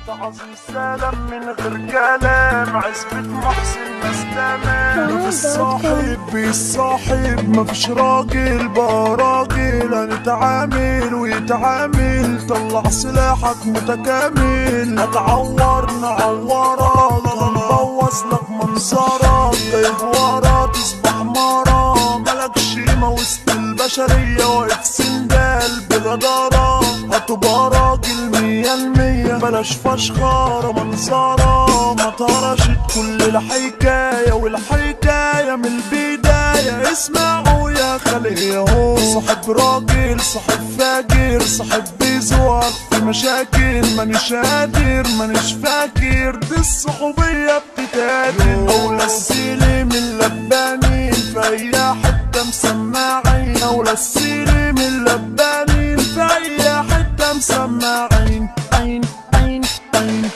تعظيم سلام من غير كلام، عزبة محسن ناس تمام. الصاحب بالصاحب مفيش راجل بقى راجل، هنتعامل ويتعامل. طلع سلاحك متكامل، هتعور نعورك، هنبوظ لك منظرك. جايب ورا تصبح مرة، ملكش قيمة وسط البشرية. واقف سندال بجدارة، هتبقى راجل 100%. بلاش فشخرة منظرة، ما طرشت كل الحكاية، والحكاية من البداية. اسمعوا يا خلق اهو، صاحب راجل صاحب فاجر، صاحب بيزوق في مشاكل. مانيش قادر مانيش فاكر، دي الصحوبية بتتقاتل. أولى السلم اللبانين في أي حتة مسماعين، أولى السلم اللبانين في أي حتة مسماعين. عين عين عين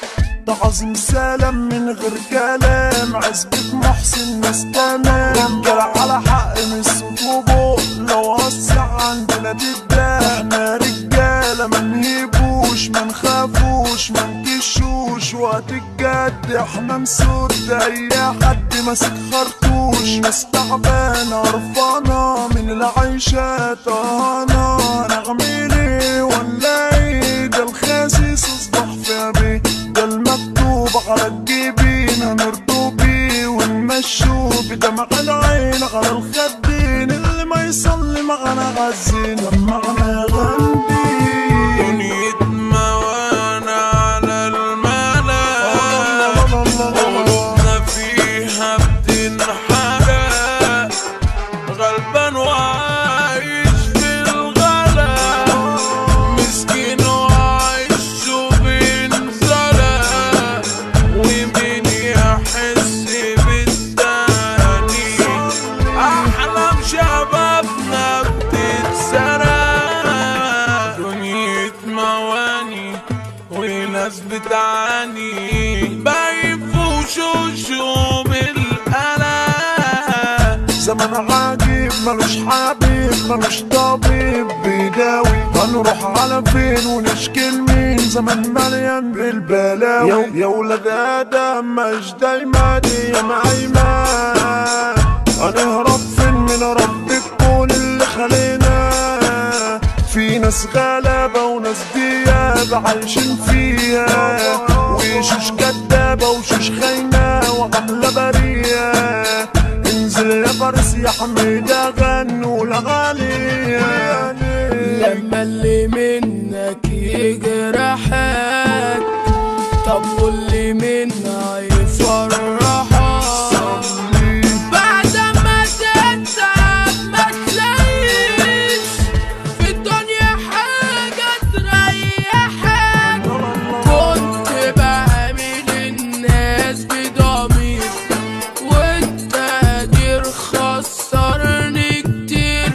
تعظيم سلام من غير كلام، عزبة محسن ناس تمام. رجال على حق من الصوت وبوق، لو وسع عندنا تتباع. احنا رجالة ما نهيبوش ما نخافوش ما نكشوش، وقت الجد احنا نسد اي حد ماسك خرطوش. ناس تعبانة قرفانة من العيشة طهانة، نعملي ولا ايه؟ ده الخاسس اصبح في بيه، ده المكتوب على الجبين هنرضو بيه ونمشوا بدمع العين على الخدين. اللي ما يصلي معنا غزين معنا غندي. دنيتنا وانا على الملا، قلوبنا فيها بتنحرق. غلبان وعايش في الغلا، مسكين وعايش وبينزلق. ومين يحس بالتاني؟ أحلام شبابنا بتتسرق. دنيا مواني وناس بتعاني، باين في وشوشهم القلق. زمن عجيب ملوش حبيب ملوش طبيب بيداوي. هنروح على فين ونشكي لمين؟ زمن مليان بالبلاوي. يا ولاد ادم مش دايما يا ايمان، هنهرب فين من رب الكون اللي خلينا؟ في ناس غلابة وناس دياب عايشين فيها، وشوش كدابة وشوش خاينة وعاملة برية. انزل يا فارس يا حميدة غنوا الأغاني. لما اللي منك يجرحك، طب واللي منا يفرحك. بعد ما تتعب ما تلاقيش في الدنيا حاجة تريحك. كنت بعمل الناس بضمير، وانت قادر خسرني كتير.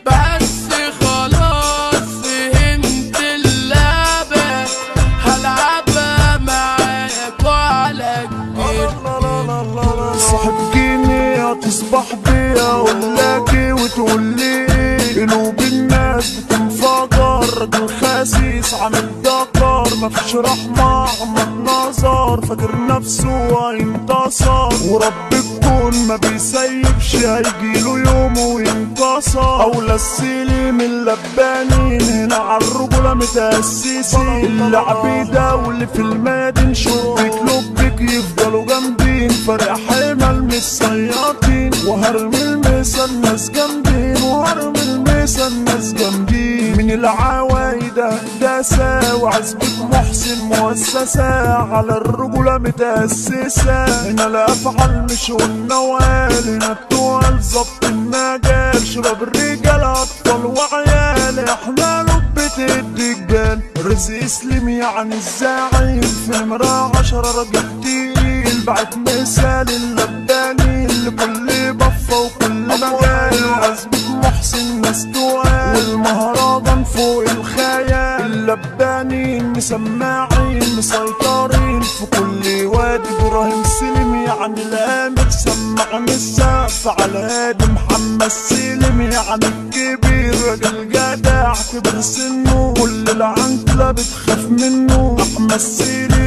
بس خلاص فهمت اللعبة، هلعبها معاك وعلى كبير. صاحب جيني هتصبح بيا اقولكي وتقولي قلوب الناس بتنفجر. راجل خسيس عامل دكر، مفيش رحمة عمك نظر، فاكر نفسه هينتصر. ورب الكون ما بيسيبش، هيجيله يوم وينكسر. أولى السلم اللبانين هنا عالرجولة متأسسين. اللعب ده واللي في المادن شبك لبك يفضلوا جامدين. فرق حمل مش سياطين، وهرمي المسا الناس جامدين، وهرمي المسا الناس جامدين. من العوايد هندسة وعزبة محسن مؤسسة، على الرجولة متأسسة. هنا الأفعال مش والنوال، هنا التوال ظبط المجال. شباب الرجال أطفال وعيال، احنا لبة الرجال. رزق سليم يعني الزعيم، في نمرة 10 راجل تقيل. بعت مثال اللباني لكل بفة وكل مجال. عزبة محسن ناس توال، والمهرجان فوق الخيال. اللبانين مسماعين مسيطرين في كل وادي. ابراهيم سليم يعني الامر، سمعني السقف على هادي. محمد سليم يعني الكبير، راجل جدع كبر سنه، كل العنكلة بتخاف منه. احمد سليم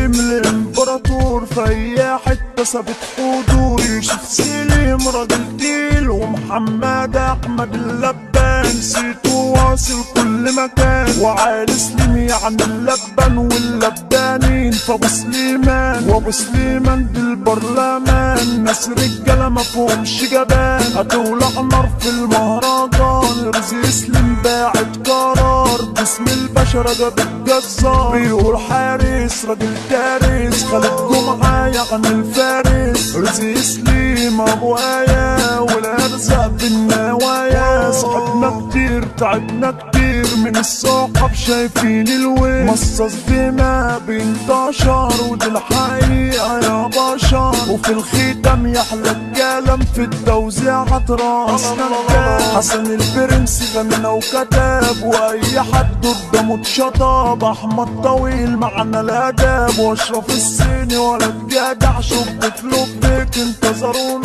الامبراطور في اي حته ثابت حضور. يوسف سليم راجل تقيل ومحمد احمد اللبان سيتو واصل كل مكان. وعالي سليم يعني اللبان واللبانين فابو سليمان وابو سليمان دي البرلمان. ناس رجاله مفهومش جبان هتولع نار في المهرجان. رزق سليم باعت قرار باسم البشر جاب الجزار. بيقول حارس راجل دارس خالد جمعة يعني الفارس. رزق سليم ابو ايه والارزاق بالنوايا. صاحبنا كتير تعبنا كتير من الصحاب شايفين الويل. مصاص دماء بينتشر ودي الحقيقة يا بشر. وفي الختام يحلى الكلام في التوزيع هتراسنا الكلام. حسن البرنس غنى وكتاب واي حد قدامه اتشطب. احمد طويل معنا الاداب واشرف السيني ولد جدع. شوف بتلوبك انتظرونا